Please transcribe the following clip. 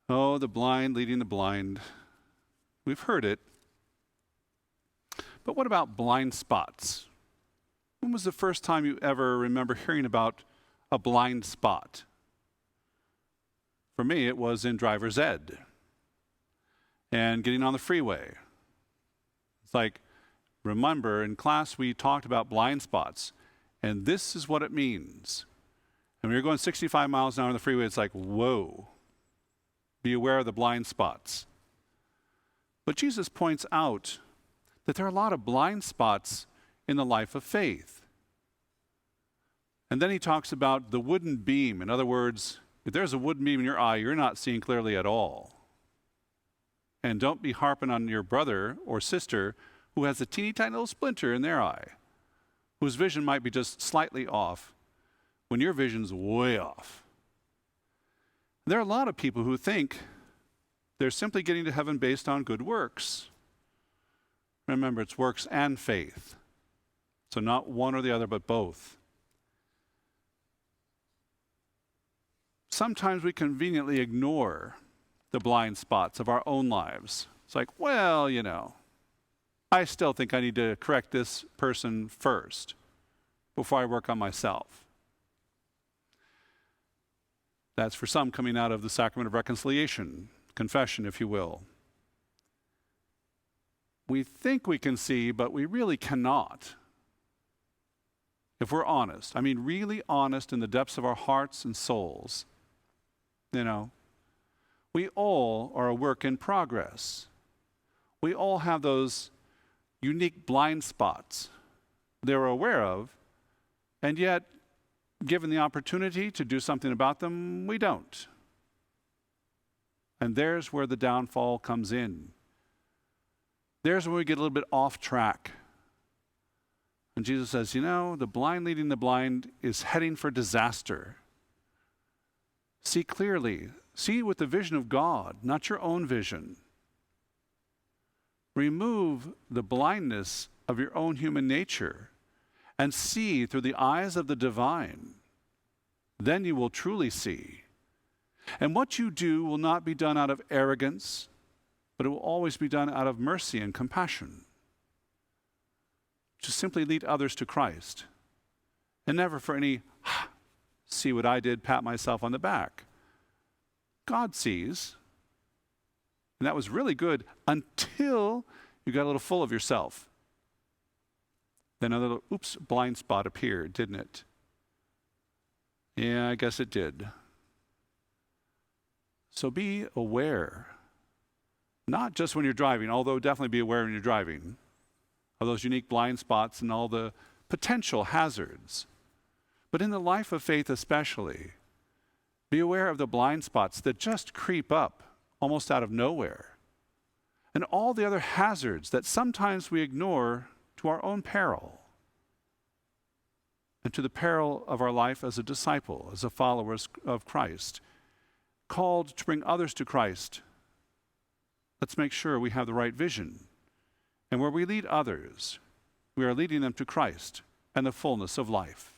Oh, the blind leading the blind. We've heard it. But what about blind spots? When was the first time you ever remember hearing about a blind spot? For me, it was in driver's ed and getting on the freeway. It's like, remember, in class we talked about blind spots, and this is what it means. And when you're going 65 miles an hour on the freeway, it's like, whoa, be aware of the blind spots. But Jesus points out that there are a lot of blind spots in the life of faith. And then he talks about the wooden beam. In other words, if there's a wooden beam in your eye, you're not seeing clearly at all. And don't be harping on your brother or sister who has a teeny tiny little splinter in their eye, whose vision might be just slightly off, when your vision's way off. There are a lot of people who think they're simply getting to heaven based on good works. Remember, it's works and faith. So not one or the other, but both. Sometimes we conveniently ignore the blind spots of our own lives. It's like, well, I still think I need to correct this person first before I work on myself. That's for some coming out of the sacrament of reconciliation, confession, if you will. We think we can see, but we really cannot. If we're honest, really honest in the depths of our hearts and souls, we all are a work in progress. We all have those unique blind spots they're aware of, and yet, given the opportunity to do something about them, we don't. And there's where the downfall comes in. There's where we get a little bit off track. And Jesus says, the blind leading the blind is heading for disaster. See clearly. See with the vision of God, not your own vision. Remove the blindness of your own human nature and see through the eyes of the divine. Then you will truly see. And what you do will not be done out of arrogance, but it will always be done out of mercy and compassion. To simply lead others to Christ. And never for any, see what I did, pat myself on the back. God sees. And that was really good until you got a little full of yourself. Then another, blind spot appeared, didn't it? Yeah, I guess it did. So be aware. Not just when you're driving, although definitely be aware when you're driving of those unique blind spots and all the potential hazards. But in the life of faith especially, be aware of the blind spots that just creep up almost out of nowhere. And all the other hazards that sometimes we ignore to our own peril. And to the peril of our life as a disciple, as a follower of Christ. Called to bring others to Christ. Let's make sure we have the right vision. And where we lead others, we are leading them to Christ and the fullness of life.